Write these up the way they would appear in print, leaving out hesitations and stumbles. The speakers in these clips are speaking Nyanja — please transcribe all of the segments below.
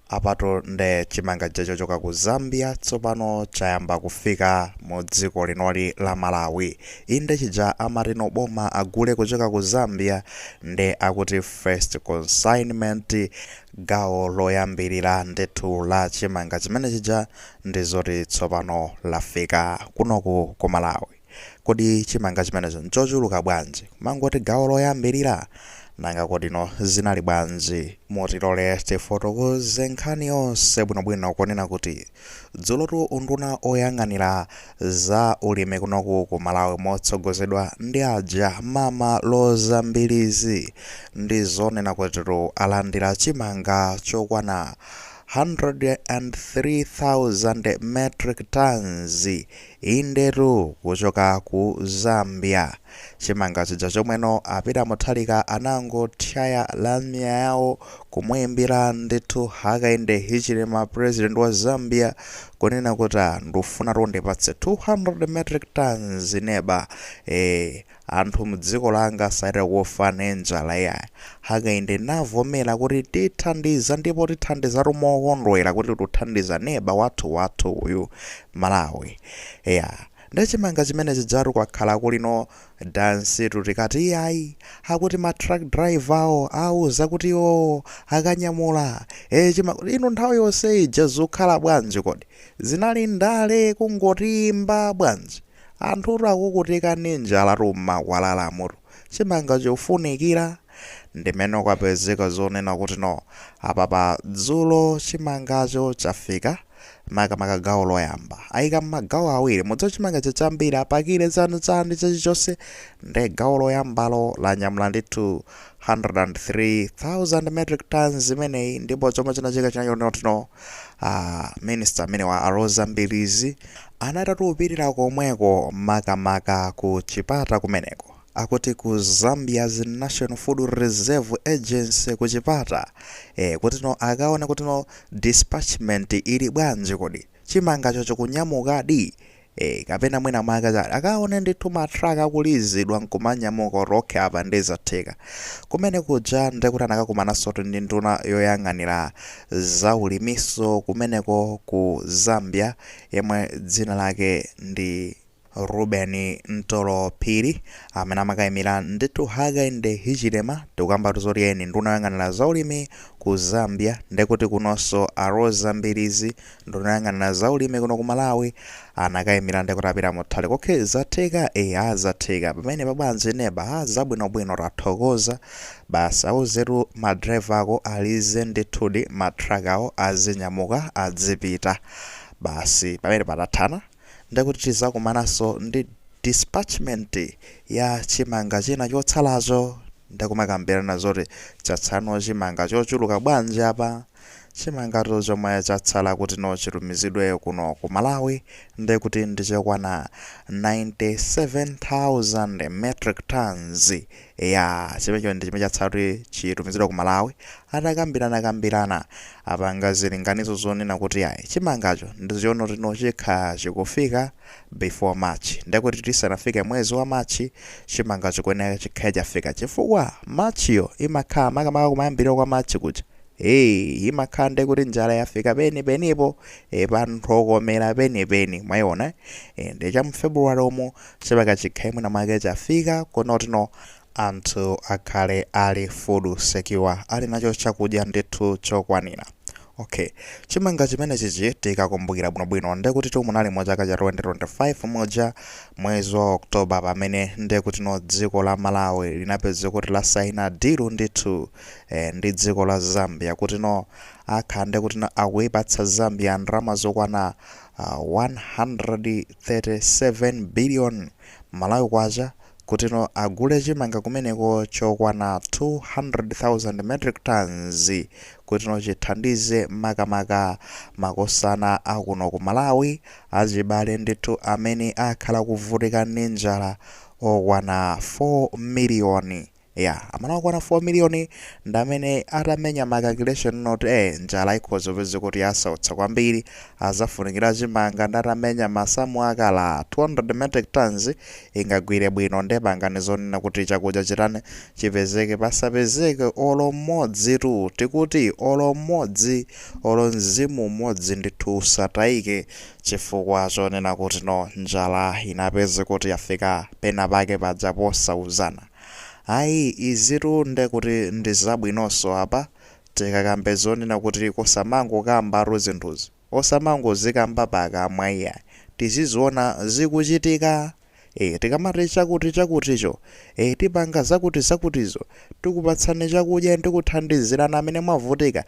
Apato nde chimanga chochoka ku Zambia tsopano chayamba kufika mu dziko linoli la Malawi. Inde chija amarino boma agule kuchoka ku Zambia nde akuti first consignment gawo loyambirira ndithu la chimanga chimene chija ndizoti tsopano lafika kunoku ku Malawi. Kodi chimanga chimenecho nchochuluka bwanji? Mangoti gawo loyambirira nanga kodino zinali bwanji? Motilole tifotokoze nkhani yonse bwinobwino konena kuti dzulotu unduna oyang'anira za ulimi kunoku ku Malawi motsogozedwa ndi aja Mama Loza Mbilizi ndi zonena kutitu alandira chimanga chokwana 103,000 metric tons indetu kuchoka ku Zambia. Chimanga chija chomweno apita muthalika anangothaya lamya yawo kumwimbira ndithu Hakainde Hichilema president wa Zambia kunena kuti ndufuna tondipatse 200 metric tons neba anthu mdziko langa saitira kufa nenjala ya Hakainde navomera kuti tithandiza ndipo tithandiza mokondwera kuti tuthandiza neba wathu uyu Malawi. Nde chimanga chimene chijatu kwakhala kulino dansi tutikati iyayi hakuti ma truck driver auza kuti akanyamula ino nthawi yonse ija zokhala bwanji kodi zinali ndale kungotimba bwanji anthu akukutika ninjala mmakwalalamutu chimanga chofunikira ndimene kwapezeka zonena kuti no apapa dzulo chimangacho chafika makamaka gawo loyamba ayika magawo awiri mudzi chimanga chambiri apakire tsanu chilichonse nde gawo loyambalo lanyamula ndithu 103,000 metric tons imeneyi ndipo chomwe chinachika chinachonotino minister amene wa Loza Mbilizi anatatuupirira komweko makamaka ku chipata kumeneko akuti ku Zambia's National Food Reserve Agency ku chipata kuti no akaona kuti no dispatchment ili bwanji kodi chimanga chocho kunyamukadi kapena mwina mwakaza akaona ndithu matraka akulizidwa nkumanyamuka rokhe apa ndezatheka kumene kuja ndekuti anakakumanaso ndi nduna yoyang'anira za ulimiso kumeneko ku Zambia yemwe dzina lake ndi Ruben Ntolo Phiri amene amakayimira ndithu Hakainde Hichilema tikukamba tuzoti yeni nduna yoyang'anira za ulimi ku Zambia ndekuti kunonso Loza Mbilizi nduna yoyang'anira za ulimi kuno ku Malawi anakayimira ndekuti apita muthale kokhe zatheka azatheka pamene pabwanji neba zabwinobwino tathokoza basi auzetu madriver ako alize ndithudi matraka awo azinyamuka adzipita basi pamene patathana ndekuti tizakumanaso ndi dispatchment ya chimanga china chotsalacho ndekumakambirana zoti chatsano chimanga chochuluka bwanji apa chimanga chomwe chatsala kuti no chitumizidwe kuno ku Malawi ndekuti ndichokwana 97,000 metric tons chimenecho ndi chimene chatsala kuti chitumizidwe ku Malawi atakambirana apanga zilinganizo zonena kuti chimangacho ndichiona kuti no chikha chikufika before March ndekuti tisanafike mwezi wa March chimangacho kuyenera chikhaye chafika chifukwa Marchiyo imakhala makamaka kumayambiriro kwa March kuja imakhande kuti njala yafika penipo panthu okomera penipeni mwayiona ndi cha February omwe chimanga chikhaye mwina mwake chafika kunotino anthu akhale ali food secure ali nacho chakudya ndithu chokwanira. Chimanga chimene chichi tikakumbukira bwinobwino ndekuti tumunali mwa chaka cha 2025 moja mwezi wa Oktoba pamene ndekuti no dziko la Malawi linapeza kuti lasaina deal ndithu ndi dziko la Zambia kuti no akhande kuti no akuipatsa Zambia ndalama zokwana 137 billion Malawi kwacha kuti no agule chimanga kumeneko chokwana 200,000 metric tons kuti no chithandize makamaka makosana akuno ku Malawi azibale ndithu amene akhala kuvutika ndi njala okwana 4 million amene akwana 4 miliyoni ndamene atamenya ma calculation not njala ikhoza kupeza kuti yasautsa kwambiri, azafunikira chimanga ndatamenya masamu akala 200 metric tons ingagwire bwino ndepangani zonena kuti chakudya chitane chipezeke pasapezeke olo mmodzi tu, tikuti olo mmodzi olo mzimu mmodzi ndithu usatayike chifukwa chonena kuti no njala inapeze kuti yafika pena pake paja posauzana. Ayi izitu nde kuti ndi zabwinonso apa tikakambe zonena kuti kusamango kamba zinthuzi osamango zikamba pakamwa iya tiziziona zikuchitika. Tikamati chakuticho tipanga zakutizo tikupatsani chakudya ndikuthandizirana amene mwavutika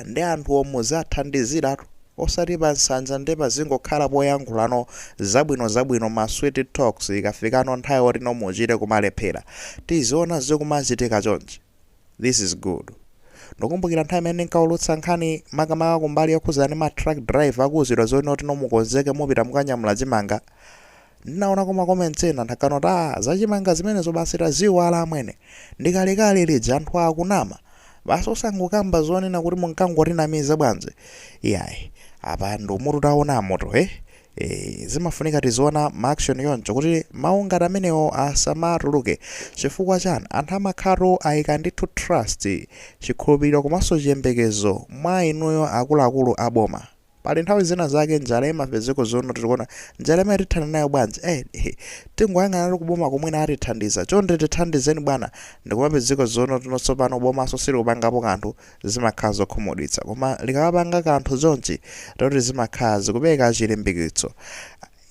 ndi anthu omwe zathandiziratu osati pa nsanja ndi pazingokhala poyankhulano zabwino ma sweet talks ikafikano nthawi oti muchite kumalephera tiziona zikumachitika chonchi. This is good. Ndikumbukira nthawi imene ndinkaulutsa nkhani makamaka kumbali yokhuzana ma truck driver akuzidwa zoti noti mukonzeke mupita mukanyamula chimanga, ndinaona koma comments ena nthakano zachimanga zimenezo basi taziwala amwene ndikalekale lija anthu akunama basi osangokamba zonena kuti munkangotinamiza bwanji. Apa ndumutu taonamo to zimafunika tiziona ma action yoncho kuti maungati amenewo asamatuluke. Chifukwa chani anthu amakhato ayika ndithu trust, chikhulupiriro komanso chiyembekezo mwa inuyo akuluakulu aboma. Pali nthawi zina zake njala imapezeko zono tikuona njala imene tithana nayo bwanji tingoyang'ana kuboma komwena atithandiza chonde tithandizeni bwana ndikumapezeko zono tinotsopano bomaso sili kupangapo kanthu zimakhala zokhumudwitsa, koma likapanga kanthu zonchi toti zimakhala zikupeka chilimbikitso.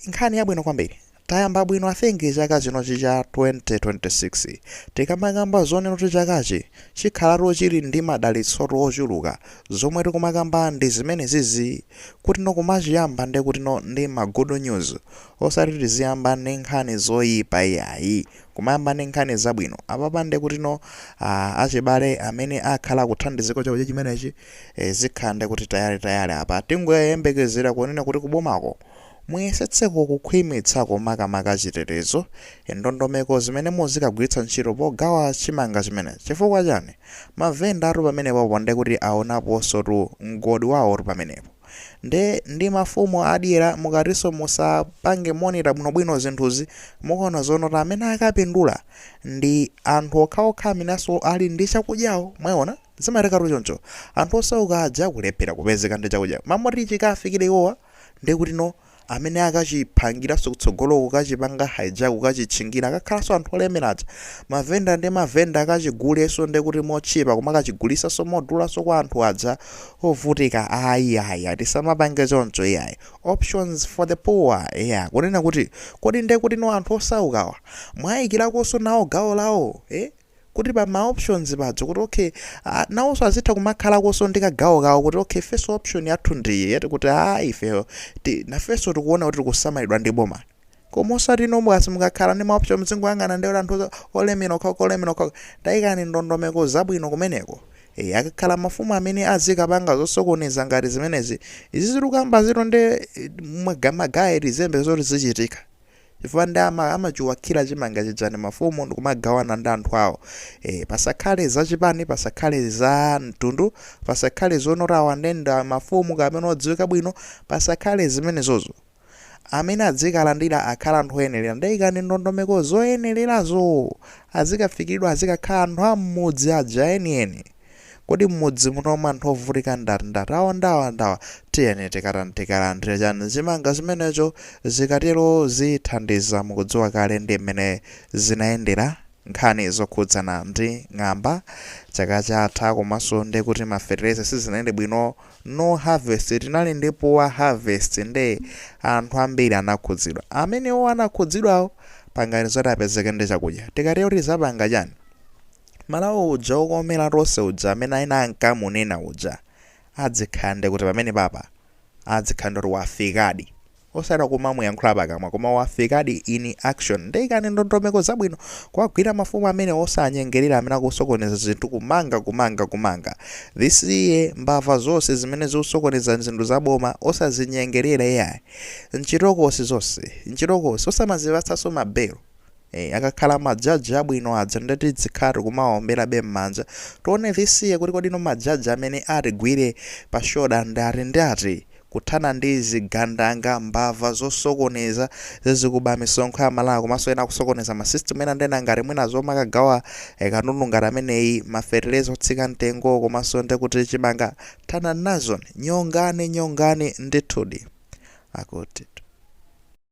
Nkhani yabwino kwambiri tayamba bwino I think chaka chino cha 2026 tikamakamba zonena kuti chakachi chikhalatu chili ndi madalitso ochuluka zomwe tikumakamba ndi zimene zizi kuti nokumachiyamba ndi kuti ndi ma good news osati tiziyamba ndi nkhani zoyipa iyayi kumayamba ndi nkhani zabwino apapa ndi kuti achibale amene akhala kuthandiziko chakudya chimenechi zikhande kuti tayari apa tingoyembekezera kunena kuti kubomako muyesetseko kukhwimitsako makamaka chitetezo ndondomeko zimene muzikagwiritsa ntchito pogawa chimanga chimene. Chifukwa chani mavenda atu pamenepo nde kuti aonaponso tu mgodi wawo tu pamenepo ndi mafumu adyera mukatinso musapange monita bwinobwino zinthuzi mukaona zonota amene akapindula ndi anthu okhaokha amenenso ali ndi chakudyawo. Mwaona zimatekatu choncho anthu osauka aja kulephera kupezeka ndi chakudya mamoti chikafikire iwowa ndi kuti amene akachipangiranso kutsogoloko kachipanga hijack kachitchingira akakhalanso anthu olemeraja mavenda ndi mavenda akachiguleso ndi kuti mochipa koma akachigulisanso modulaso kwa anthu aja ovutika. Ayi tisamapange choncho options for the poor kunena kuti kodi ndi kuti anthu osaukawa mwayikirakonso nawo gawo lawo kuti pa ma options padzo kuti nawonso azitha kumakhala konso ndi kagawo kawo kuti first option yathu ndiye kuti ifeyo nafenso tikuona kuti tikusamalidwa ndi boma koma osati nomwasi mukakhala ndi ma option mzingoyang'ana ndi anthu olemera okhaokha tayikani ndondomeko zabwino kumeneko. Akakhala mafumu amene azikapanga zosokoneza ngati zimenezi izizikamba zito ndi magayiri zembe zoti zichitika chifukwa ndi amachiwakira chimanga chijani mafumu ndikumagawana ndi anthu awo. Pasakhale zachipani, pasakhale za mtundu, pasakhale zonotawa ndenda mafumu kamene odziwika bwino, pasakhale zimenezozo amene azikalandira akhala anthu oyenera ndayikani ndondomeko zoyenerazo azikafikiridwa azikakhala anthu am'mudzi aja enieni. Kodi mmudzi munomwe anthu ovutika ndawa tiyeni tikalandire chani chimanga zimenezo zikatero zithandiza mukudziwa kale ndi mmene zinayendera nkhani zokhudzana ndi ng'amba chaka chatha komanso ndi kuti mafertilizer sizinayende bwino no harvest tinali ndi poor harvest ndi anthu ambiri anakhudzidwa amenewo anakhudzidwawo pangani zoti apezeke ndi chakudya tikatero tizapanga chani. Malawo uja okomera tonse uja amene aina ankamunena uja adzikhande kuti pamene papa adzikhande kuti wafikadi osati kumamuyankhula pakamwa koma wafikadi in action ndayikani ndondomeko zabwino kuwagwira mafumu amene osanyengerera amene akusokoneza zinthu kumanga zisiye mbava zonse zimene zikusokoneza zinthu zaboma osazinyengerera mchitokosi zonse osamazivatsanso mabelo akakhala majaji abwino adza ndati dzikhati kumaombera m'manja tione thisiye kuti kodi majaji amene atigwire pa shoda ndati kuthana ndi zigandanga mbava zosokoneza zizikuba misonkho ya Malawi komanso ena kusokoneza masystem ena ndena ngati mwina zomwe akagawa katundu ngati ameneyi mafertilizer otsika mtengo komanso ndekuti chimanga thana nazo nyongani ndithudi akuti